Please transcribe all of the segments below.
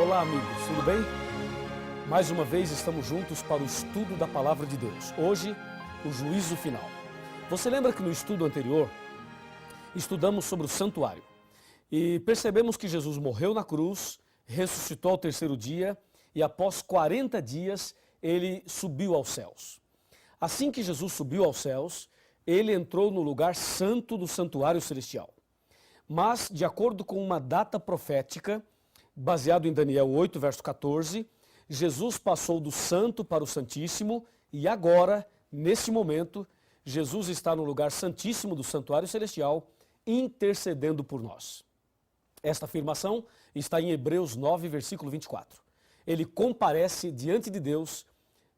Olá, amigos, tudo bem? Mais uma vez estamos juntos para o estudo da Palavra de Deus. Hoje, o juízo final. Você lembra que no estudo anterior, estudamos sobre o santuário e percebemos que Jesus morreu na cruz, ressuscitou ao terceiro dia e após 40 dias ele subiu aos céus. Assim que Jesus subiu aos céus, ele entrou no lugar santo do santuário celestial. Mas, de acordo com uma data profética, baseado em Daniel 8, verso 14, Jesus passou do santo para o santíssimo e agora, nesse momento, Jesus está no lugar santíssimo do santuário celestial, intercedendo por nós. Esta afirmação está em Hebreus 9, versículo 24. Ele comparece diante de Deus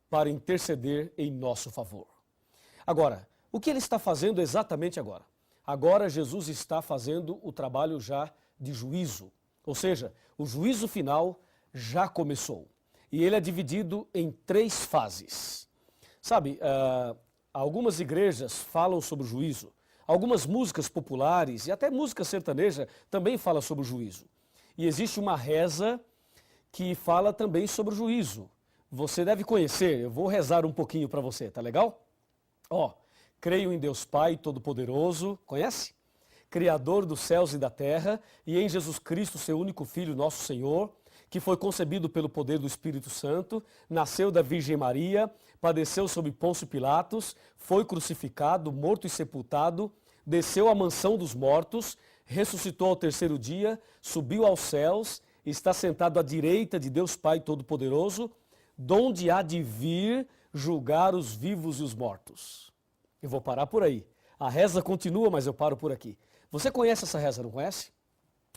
para interceder em nosso favor. Agora, o que ele está fazendo exatamente agora? Agora Jesus está fazendo o trabalho já de juízo, ou seja, o juízo final já começou. E ele é dividido em 3 fases. Sabe, algumas igrejas falam sobre o juízo, algumas músicas populares e até música sertaneja também falam sobre o juízo. E existe uma reza que fala também sobre o juízo. Você deve conhecer, eu vou rezar um pouquinho para você, tá legal? Creio em Deus Pai Todo-Poderoso, conhece? Criador dos céus e da terra, e em Jesus Cristo, seu único Filho, nosso Senhor, que foi concebido pelo poder do Espírito Santo, nasceu da Virgem Maria, padeceu sob Pôncio Pilatos, foi crucificado, morto e sepultado, desceu à mansão dos mortos, ressuscitou ao terceiro dia, subiu aos céus, está sentado à direita de Deus Pai Todo-Poderoso, donde há de vir julgar os vivos e os mortos. Eu vou parar por aí. A reza continua, mas eu paro por aqui. Você conhece essa reza, não conhece?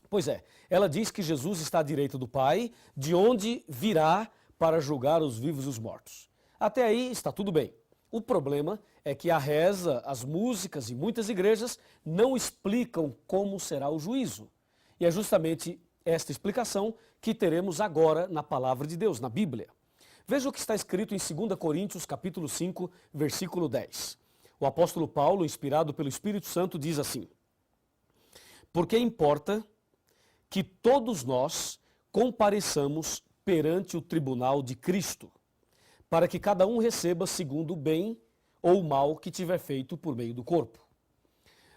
Pois é, ela diz que Jesus está à direita do Pai, de onde virá para julgar os vivos e os mortos. Até aí está tudo bem. O problema é que a reza, as músicas e muitas igrejas não explicam como será o juízo. E é justamente esta explicação que teremos agora na Palavra de Deus, na Bíblia. Veja o que está escrito em 2 Coríntios, capítulo 5, versículo 10. O apóstolo Paulo, inspirado pelo Espírito Santo, diz assim: porque importa que todos nós compareçamos perante o tribunal de Cristo, para que cada um receba segundo o bem ou o mal que tiver feito por meio do corpo.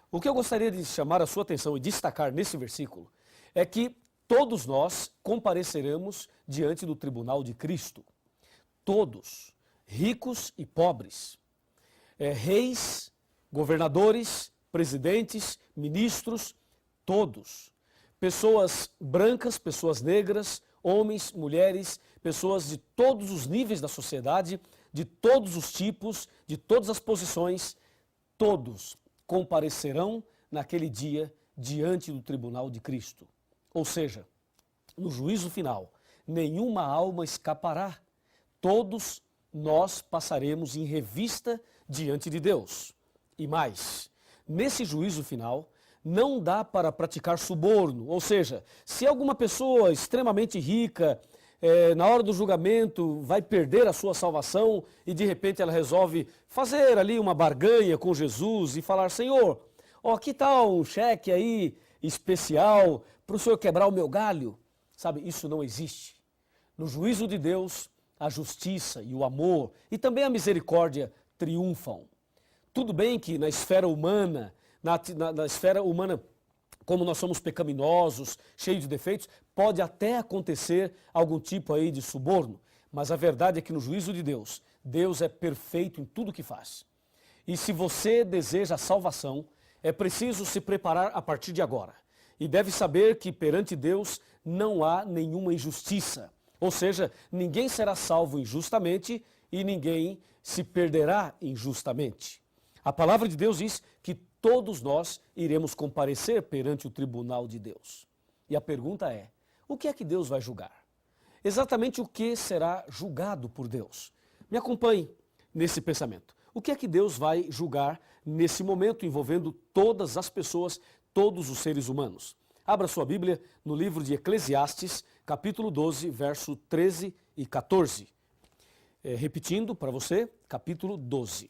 O que eu gostaria de chamar a sua atenção e destacar nesse versículo é que todos nós compareceremos diante do tribunal de Cristo. Todos, ricos e pobres, reis, governadores, presidentes, ministros, todos. Pessoas brancas, pessoas negras, homens, mulheres, pessoas de todos os níveis da sociedade, de todos os tipos, de todas as posições, todos comparecerão naquele dia diante do tribunal de Cristo. Ou seja, no juízo final, nenhuma alma escapará. Todos nós passaremos em revista diante de Deus. E mais, nesse juízo final, não dá para praticar suborno, ou seja, se alguma pessoa extremamente rica, na hora do julgamento, vai perder a sua salvação e de repente ela resolve fazer ali uma barganha com Jesus e falar: Senhor, que tal um cheque aí especial para o Senhor quebrar o meu galho? Sabe, isso não existe. No juízo de Deus, a justiça e o amor e também a misericórdia triunfam. Tudo bem que na esfera humana, na esfera humana, como nós somos pecaminosos, cheios de defeitos, pode até acontecer algum tipo aí de suborno, mas a verdade é que no juízo de Deus, Deus é perfeito em tudo que faz. E se você deseja a salvação, é preciso se preparar a partir de agora. E deve saber que perante Deus não há nenhuma injustiça. Ou seja, ninguém será salvo injustamente e ninguém se perderá injustamente. A palavra de Deus diz que todos nós iremos comparecer perante o tribunal de Deus. E a pergunta é: o que é que Deus vai julgar? Exatamente o que será julgado por Deus? Me acompanhe nesse pensamento. O que é que Deus vai julgar nesse momento envolvendo todas as pessoas, todos os seres humanos? Abra sua Bíblia no livro de Eclesiastes, capítulo 12, verso 13 e 14. Repetindo para você, capítulo 12.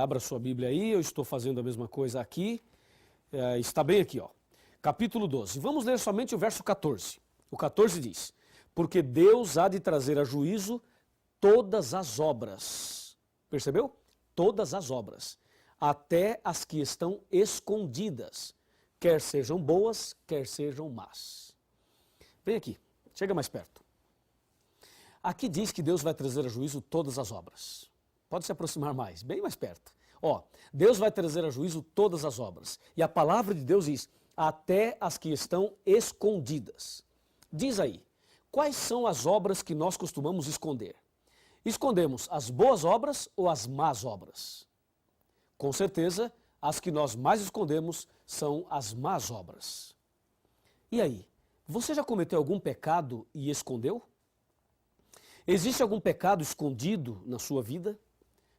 Abra sua Bíblia aí, eu estou fazendo a mesma coisa aqui. Está bem aqui, Capítulo 12. Vamos ler somente o verso 14. O 14 diz: porque Deus há de trazer a juízo todas as obras. Percebeu? Todas as obras, até as que estão escondidas, quer sejam boas, quer sejam más. Vem aqui, chega mais perto. Aqui diz que Deus vai trazer a juízo todas as obras. Pode se aproximar mais, bem mais perto. Ó, Deus vai trazer a juízo todas as obras. E a palavra de Deus diz, até as que estão escondidas. Diz aí, quais são as obras que nós costumamos esconder? Escondemos as boas obras ou as más obras? Com certeza, as que nós mais escondemos são as más obras. E aí, você já cometeu algum pecado e escondeu? Existe algum pecado escondido na sua vida?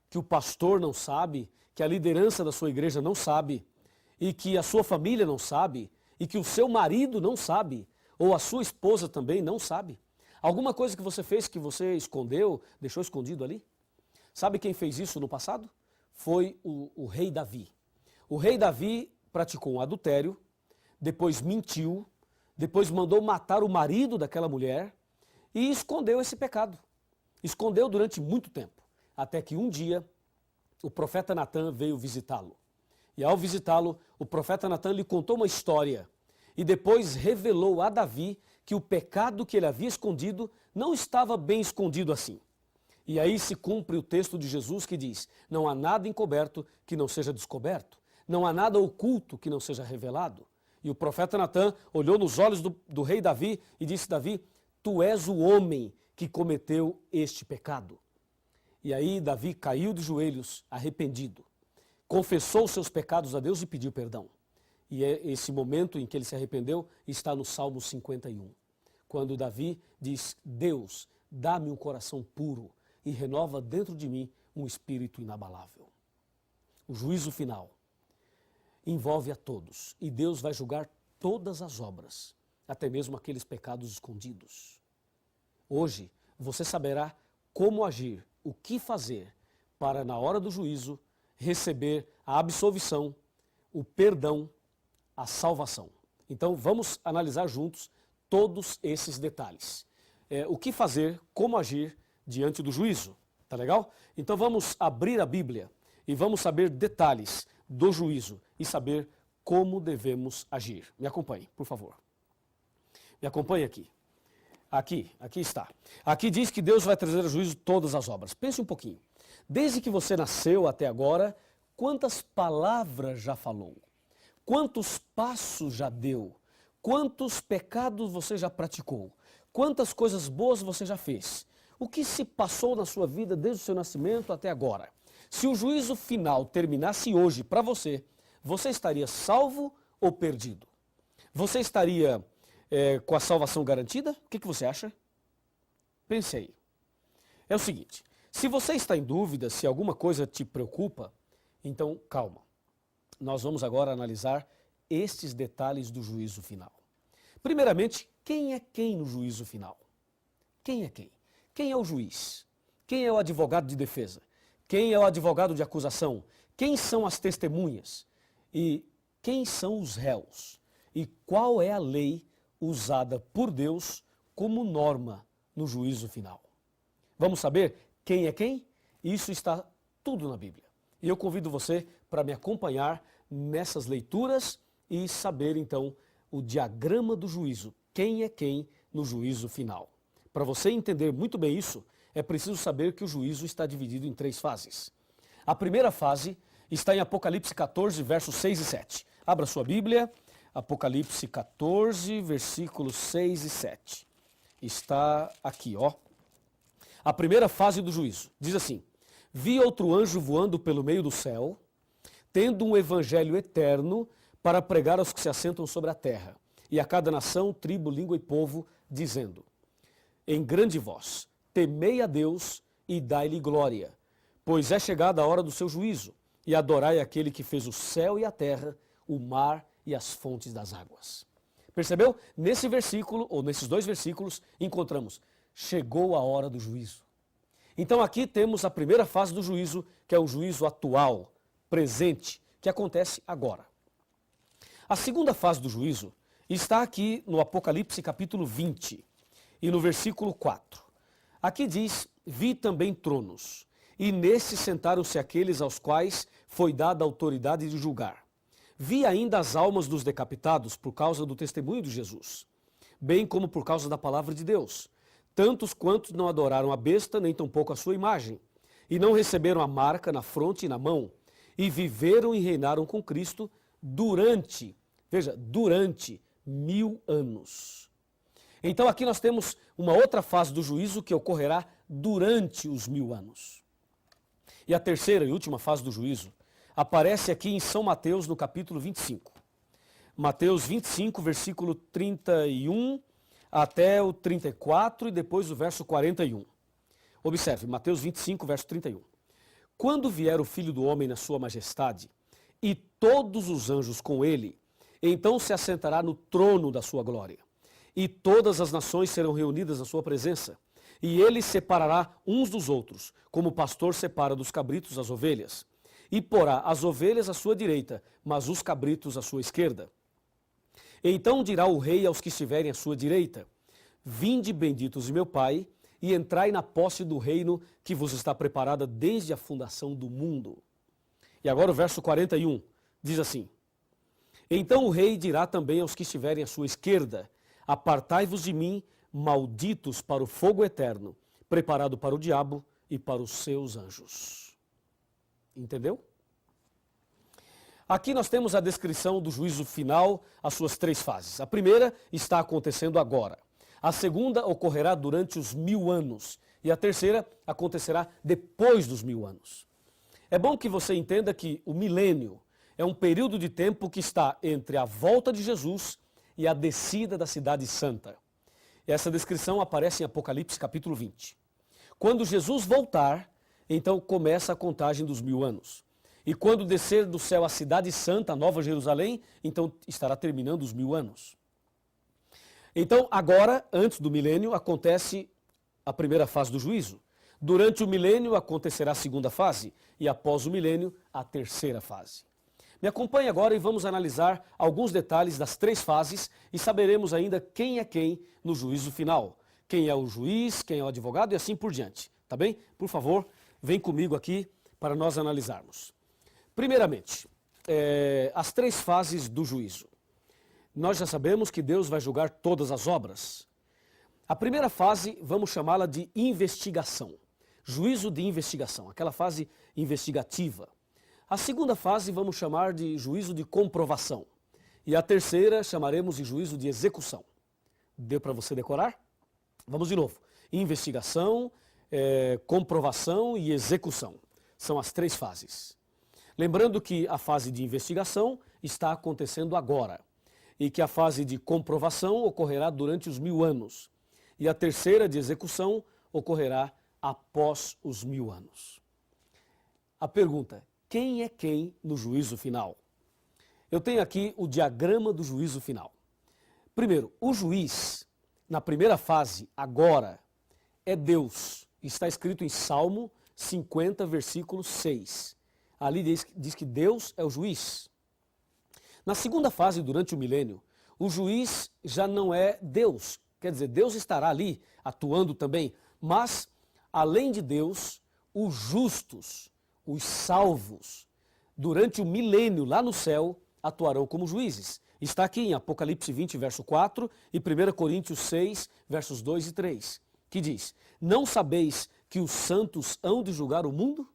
Que o pastor não sabe, que a liderança da sua igreja não sabe, e que a sua família não sabe, e que o seu marido não sabe, ou a sua esposa também não sabe? Alguma coisa que você fez que você escondeu, deixou escondido ali? Sabe quem fez isso no passado? Foi o rei Davi. O rei Davi praticou um adultério, depois mentiu, depois mandou matar o marido daquela mulher e escondeu esse pecado. Escondeu durante muito tempo, até que um dia o profeta Natan veio visitá-lo. E ao visitá-lo, o profeta Natan lhe contou uma história e depois revelou a Davi que o pecado que ele havia escondido não estava bem escondido assim. E aí se cumpre o texto de Jesus que diz, não há nada encoberto que não seja descoberto, não há nada oculto que não seja revelado. E o profeta Natan olhou nos olhos do rei Davi e disse, Davi, tu és o homem que cometeu este pecado. E aí Davi caiu de joelhos, arrependido, confessou seus pecados a Deus e pediu perdão. E esse momento em que ele se arrependeu está no Salmo 51, quando Davi diz, Deus, dá-me um coração puro e renova dentro de mim um espírito inabalável. O juízo final envolve a todos e Deus vai julgar todas as obras, até mesmo aqueles pecados escondidos. Hoje você saberá como agir, o que fazer para na hora do juízo receber a absolvição, o perdão, a salvação. Então vamos analisar juntos todos esses detalhes. O que fazer, como agir diante do juízo, tá legal? Então vamos abrir a Bíblia e vamos saber detalhes do juízo e saber como devemos agir. Me acompanhe, por favor. Me acompanhe aqui. Aqui está. Aqui diz que Deus vai trazer a juízo todas as obras. Pense um pouquinho. Desde que você nasceu até agora, quantas palavras já falou? Quantos passos já deu? Quantos pecados você já praticou? Quantas coisas boas você já fez? O que se passou na sua vida desde o seu nascimento até agora? Se o juízo final terminasse hoje para você, você estaria salvo ou perdido? Você estaria com a salvação garantida? O que você acha? Pense aí. É o seguinte, se você está em dúvida, se alguma coisa te preocupa, então calma. Nós vamos agora analisar estes detalhes do juízo final. Primeiramente, quem é quem no juízo final? Quem é quem? Quem é o juiz? Quem é o advogado de defesa? Quem é o advogado de acusação? Quem são as testemunhas? E quem são os réus? E qual é a lei usada por Deus como norma no juízo final? Vamos saber quem é quem? Isso está tudo na Bíblia. E eu convido você para me acompanhar nessas leituras e saber então o diagrama do juízo. Quem é quem no juízo final? Para você entender muito bem isso, é preciso saber que o juízo está dividido em 3 fases. A primeira fase está em Apocalipse 14, versos 6 e 7. Abra sua Bíblia, Apocalipse 14, versículos 6 e 7. Está aqui, ó. A primeira fase do juízo diz assim, vi outro anjo voando pelo meio do céu, tendo um evangelho eterno para pregar aos que se assentam sobre a terra, e a cada nação, tribo, língua e povo, dizendo, em grande voz, temei a Deus e dai-lhe glória, pois é chegada a hora do seu juízo, e adorai aquele que fez o céu e a terra, o mar e as fontes das águas. Percebeu? Nesse versículo, ou nesses 2 versículos, encontramos, chegou a hora do juízo. Então aqui temos a primeira fase do juízo, que é o juízo atual, presente, que acontece agora. A segunda fase do juízo está aqui no Apocalipse capítulo 20. e no versículo 4. Aqui diz, vi também tronos, e nesses sentaram-se aqueles aos quais foi dada a autoridade de julgar. Vi ainda as almas dos decapitados por causa do testemunho de Jesus, bem como por causa da palavra de Deus, tantos quantos não adoraram a besta, nem tampouco a sua imagem, e não receberam a marca na fronte e na mão, e viveram e reinaram com Cristo durante 1000 anos. Então aqui nós temos uma outra fase do juízo que ocorrerá durante os 1000 anos. E a terceira e última fase do juízo aparece aqui em São Mateus, no capítulo 25. Mateus 25, versículo 31 até o 34 e depois o verso 41. Observe, Mateus 25, verso 31. Quando vier o Filho do Homem na sua majestade, e todos os anjos com ele, então se assentará no trono da sua glória. E todas as nações serão reunidas na sua presença. E ele separará uns dos outros, como o pastor separa dos cabritos as ovelhas. E porá as ovelhas à sua direita, mas os cabritos à sua esquerda. Então dirá o rei aos que estiverem à sua direita, vinde benditos de meu Pai, e entrai na posse do reino que vos está preparada desde a fundação do mundo. E agora o verso 41 diz assim, então o rei dirá também aos que estiverem à sua esquerda, apartai-vos de mim, malditos para o fogo eterno, preparado para o diabo e para os seus anjos. Entendeu? Aqui nós temos a descrição do juízo final, as suas 3 fases. A primeira está acontecendo agora. A segunda ocorrerá durante os 1000 anos. E a terceira acontecerá depois dos 1000 anos. É bom que você entenda que o milênio é um período de tempo que está entre a volta de Jesus e a descida da cidade santa. Essa descrição aparece em Apocalipse capítulo 20. Quando Jesus voltar, então começa a contagem dos 1000 anos. E quando descer do céu a cidade santa, a Nova Jerusalém, então estará terminando os 1000 anos. Então agora, antes do milênio, acontece a primeira fase do juízo. Durante o milênio acontecerá a segunda fase e após o milênio, a terceira fase. Me acompanhe agora e vamos analisar alguns detalhes das 3 fases e saberemos ainda quem é quem no juízo final. Quem é o juiz, quem é o advogado e assim por diante. Tá bem? Por favor, vem comigo aqui para nós analisarmos. Primeiramente, as 3 fases do juízo. Nós já sabemos que Deus vai julgar todas as obras. A primeira fase, vamos chamá-la de investigação. Juízo de investigação, aquela fase investigativa. A segunda fase vamos chamar de juízo de comprovação. E a terceira chamaremos de juízo de execução. Deu para você decorar? Vamos de novo. Investigação, comprovação e execução. São as 3 fases. Lembrando que a fase de investigação está acontecendo agora. E que a fase de comprovação ocorrerá durante os 1000 anos. E a terceira de execução ocorrerá após os 1000 anos. A pergunta, quem é quem no juízo final? Eu tenho aqui o diagrama do juízo final. Primeiro, o juiz, na primeira fase, agora, é Deus. Está escrito em Salmo 50, versículo 6. Ali diz que Deus é o juiz. Na segunda fase, durante o milênio, o juiz já não é Deus. Quer dizer, Deus estará ali atuando também, mas, além de Deus, os justos, os salvos, durante o milênio lá no céu, atuarão como juízes. Está aqui em Apocalipse 20, verso 4 e 1 Coríntios 6, versos 2 e 3, que diz, não sabeis que os santos hão de julgar o mundo?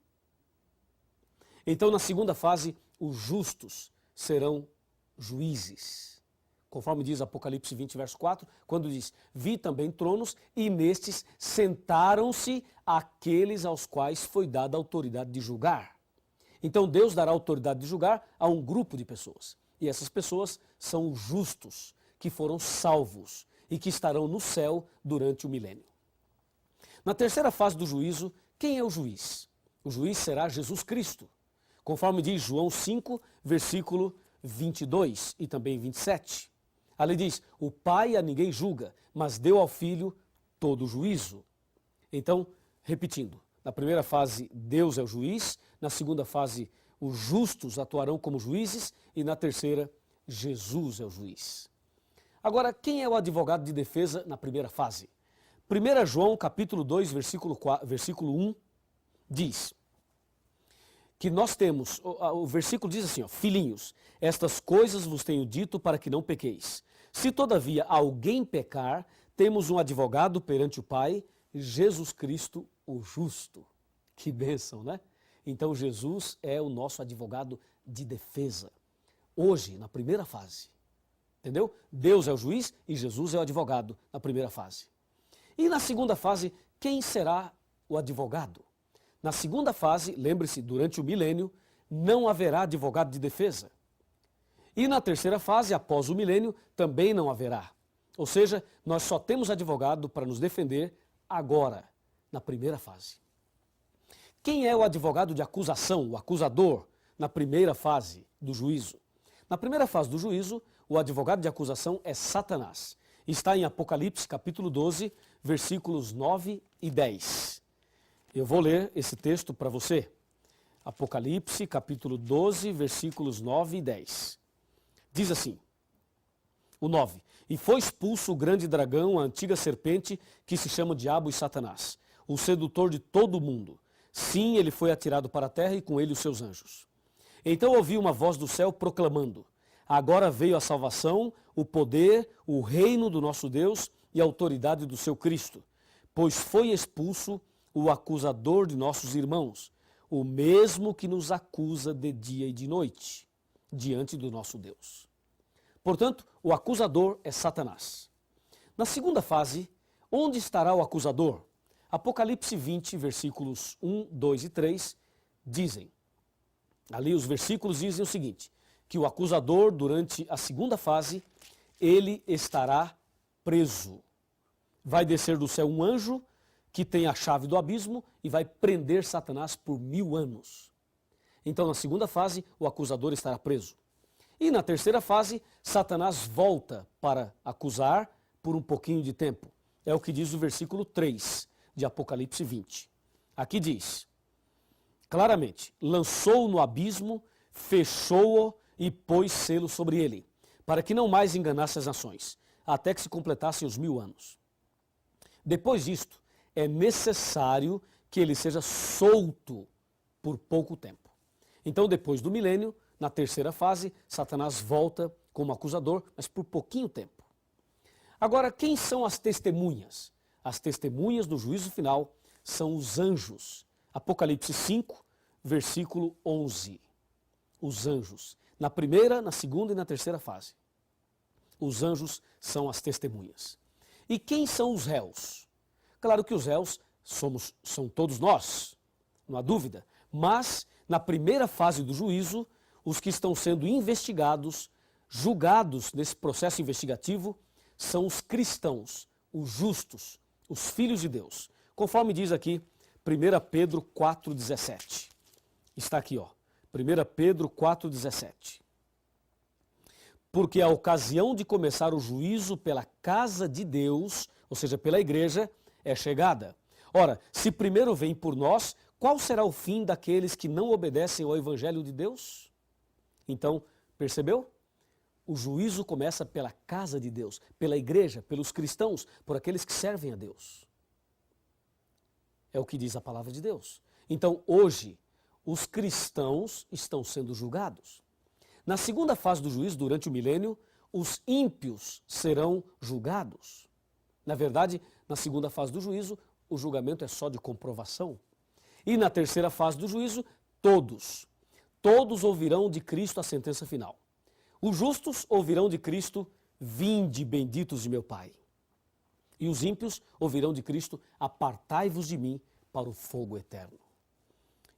Então, na segunda fase, os justos serão juízes. Conforme diz Apocalipse 20, verso 4, quando diz, vi também tronos e nestes sentaram-se aqueles aos quais foi dada a autoridade de julgar. Então Deus dará autoridade de julgar a um grupo de pessoas. E essas pessoas são os justos, que foram salvos e que estarão no céu durante o milênio. Na terceira fase do juízo, quem é o juiz? O juiz será Jesus Cristo. Conforme diz João 5, versículo 22 e também 27. Ali diz, o Pai a ninguém julga, mas deu ao Filho todo o juízo. Então, repetindo, na primeira fase Deus é o juiz, na segunda fase os justos atuarão como juízes e na terceira Jesus é o juiz. Agora, quem é o advogado de defesa na primeira fase? 1 João capítulo 2, versículo 1, diz que nós temos, o versículo diz assim, ó, filhinhos, estas coisas vos tenho dito para que não pequeis. Se todavia alguém pecar, temos um advogado perante o Pai, Jesus Cristo o justo. Que bênção, né? Então Jesus é o nosso advogado de defesa. Hoje, na primeira fase. Entendeu? Deus é o juiz e Jesus é o advogado na primeira fase. E na segunda fase, quem será o advogado? Na segunda fase, lembre-se, durante o milênio, não haverá advogado de defesa. E na terceira fase, após o milênio, também não haverá. Ou seja, nós só temos advogado para nos defender agora, na primeira fase. Quem é o advogado de acusação, o acusador, na primeira fase do juízo? Na primeira fase do juízo, o advogado de acusação é Satanás. Está em Apocalipse, capítulo 12, versículos 9 e 10. Eu vou ler esse texto para você. Apocalipse, capítulo 12, versículos 9 e 10. Diz assim, o 9. E foi expulso o grande dragão, a antiga serpente, que se chama Diabo e Satanás, o sedutor de todo o mundo. Sim, ele foi atirado para a terra e com ele os seus anjos. Então ouvi uma voz do céu proclamando, agora veio a salvação, o poder, o reino do nosso Deus e a autoridade do seu Cristo, pois foi expulso o acusador de nossos irmãos, o mesmo que nos acusa de dia e de noite, diante do nosso Deus. Portanto, o acusador é Satanás. Na segunda fase, onde estará o acusador? Apocalipse 20, versículos 1, 2 e 3, dizem, ali os versículos dizem o seguinte, que o acusador, durante a segunda fase, ele estará preso. Vai descer do céu um anjo que tem a chave do abismo e vai prender Satanás por 1000 anos. Então, na segunda fase, o acusador estará preso. E na terceira fase, Satanás volta para acusar por um pouquinho de tempo. É o que diz o versículo 3 de Apocalipse 20. Aqui diz, claramente, lançou-o no abismo, fechou-o e pôs selo sobre ele, para que não mais enganasse as nações, até que se completassem os 1000 anos. Depois disto, é necessário que ele seja solto por pouco tempo. Então, depois do milênio, na terceira fase, Satanás volta como acusador, mas por pouquinho tempo. Agora, quem são as testemunhas? As testemunhas do juízo final são os anjos. Apocalipse 5, versículo 11. Os anjos. Na primeira, na segunda e na terceira fase. Os anjos são as testemunhas. E quem são os réus? Claro que os réus são todos nós, não há dúvida. Mas, na primeira fase do juízo, os que estão sendo investigados, julgados nesse processo investigativo, são os cristãos, os justos, os filhos de Deus. Conforme diz aqui 1 Pedro 4,17. Está aqui, ó. 1 Pedro 4,17. Porque a ocasião de começar o juízo pela casa de Deus, ou seja, pela igreja, é chegada. Ora, se primeiro vem por nós, qual será o fim daqueles que não obedecem ao evangelho de Deus? Então, percebeu? O juízo começa pela casa de Deus, pela igreja, pelos cristãos, por aqueles que servem a Deus. É o que diz a palavra de Deus. Então, hoje, os cristãos estão sendo julgados. Na segunda fase do juízo, durante o milênio, os ímpios serão julgados. Na verdade, na segunda fase do juízo, o julgamento é só de comprovação. E na terceira fase do juízo, todos ouvirão de Cristo a sentença final. Os justos ouvirão de Cristo, vinde benditos de meu Pai. E os ímpios ouvirão de Cristo, apartai-vos de mim para o fogo eterno.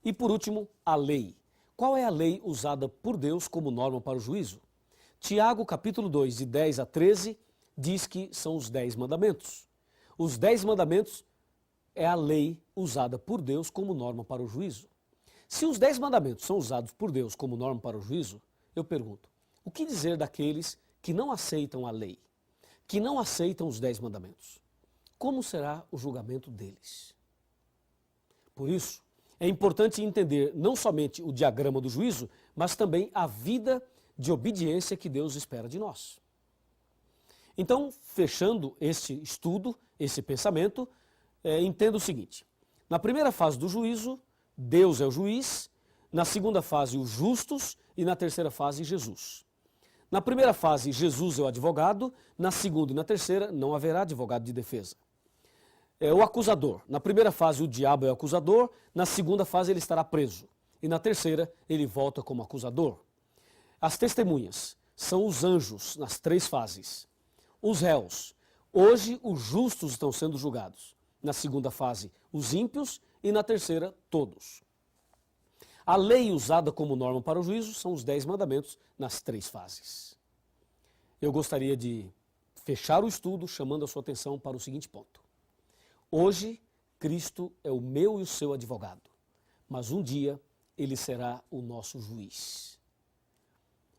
E por último, a lei. Qual é a lei usada por Deus como norma para o juízo? Tiago, capítulo 2, de 10 a 13, diz que são os 10 mandamentos. Os 10 mandamentos é a lei usada por Deus como norma para o juízo. Se os 10 mandamentos são usados por Deus como norma para o juízo, eu pergunto, o que dizer daqueles que não aceitam a lei, que não aceitam os 10 mandamentos? Como será o julgamento deles? Por isso, é importante entender não somente o diagrama do juízo, mas também a vida de obediência que Deus espera de nós. Então, fechando este estudo, esse pensamento, entenda o seguinte. Na primeira fase do juízo, Deus é o juiz. Na segunda fase, os justos. E na terceira fase, Jesus. Na primeira fase, Jesus é o advogado. Na segunda e na terceira, não haverá advogado de defesa. O acusador. Na primeira fase, o diabo é o acusador. Na segunda fase, ele estará preso. E na terceira, ele volta como acusador. As testemunhas são os anjos nas três fases. Os réus. Hoje, os justos estão sendo julgados. Na segunda fase, os ímpios. E na terceira, todos. A lei usada como norma para o juízo são os 10 mandamentos nas três fases. Eu gostaria de fechar o estudo chamando a sua atenção para o seguinte ponto. Hoje, Cristo é o meu e o seu advogado, mas um dia ele será o nosso juiz.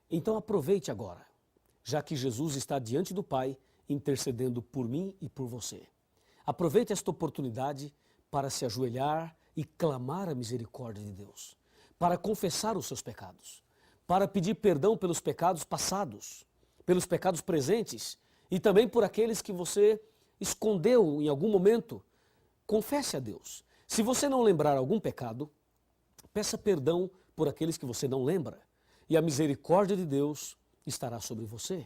Então aproveite agora, já que Jesus está diante do Pai, intercedendo por mim e por você. Aproveite esta oportunidade para se ajoelhar e clamar a misericórdia de Deus, para confessar os seus pecados, para pedir perdão pelos pecados passados, pelos pecados presentes e também por aqueles que você escondeu em algum momento. Confesse a Deus. Se você não lembrar algum pecado, peça perdão por aqueles que você não lembra e a misericórdia de Deus estará sobre você.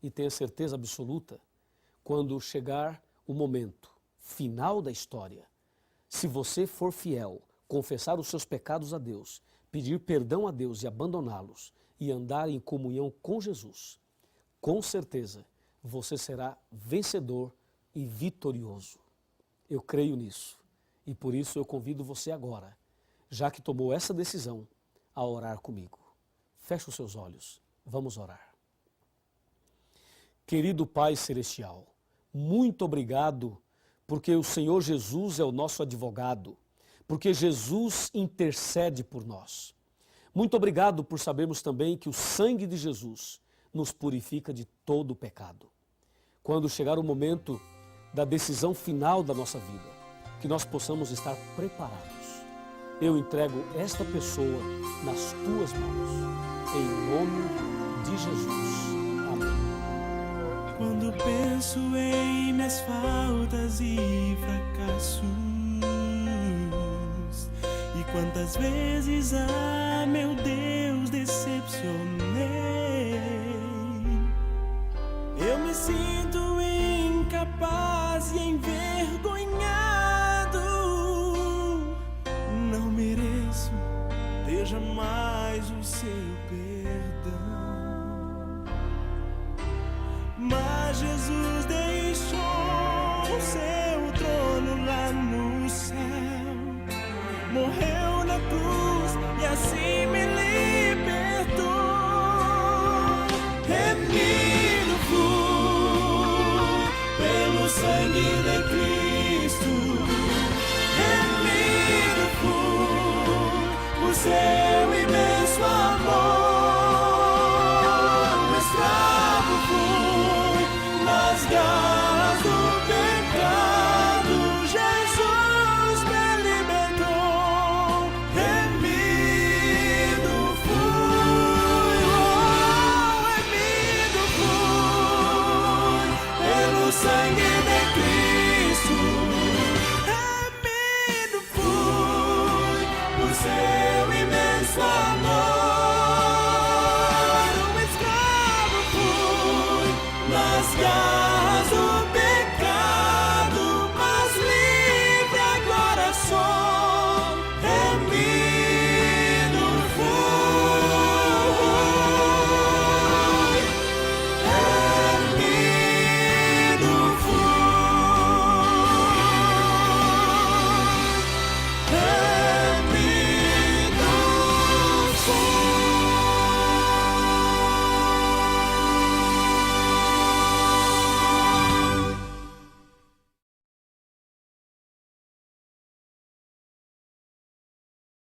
E tenha certeza absoluta, quando chegar o momento final da história, se você for fiel, confessar os seus pecados a Deus, pedir perdão a Deus e abandoná-los e andar em comunhão com Jesus, com certeza você será vencedor e vitorioso. Eu creio nisso e por isso eu convido você agora, já que tomou essa decisão, a orar comigo. Feche os seus olhos, vamos orar. Querido Pai Celestial, muito obrigado porque o Senhor Jesus é o nosso advogado, porque Jesus intercede por nós. Muito obrigado por sabermos também que o sangue de Jesus nos purifica de todo o pecado. Quando chegar o momento da decisão final da nossa vida, que nós possamos estar preparados. Eu entrego esta pessoa nas tuas mãos, em nome de Jesus. Amém. Quando penso em minhas faltas e fracassos, e quantas vezes, meu Deus, decepcionei, eu me sinto incapaz e envergonhado. Não mereço ter jamais o seu perdão. Mas Jesus deixou o seu trono lá no céu, morreu na cruz e assim me libertou. Remido fui pelo sangue de Cristo, remido fui por seu imenso amor. Garras do pecado, Jesus me libertou. Remido fui, remido fui pelo sangue de Cristo. Remido fui por seu imenso amor. Um escravo fui nas garras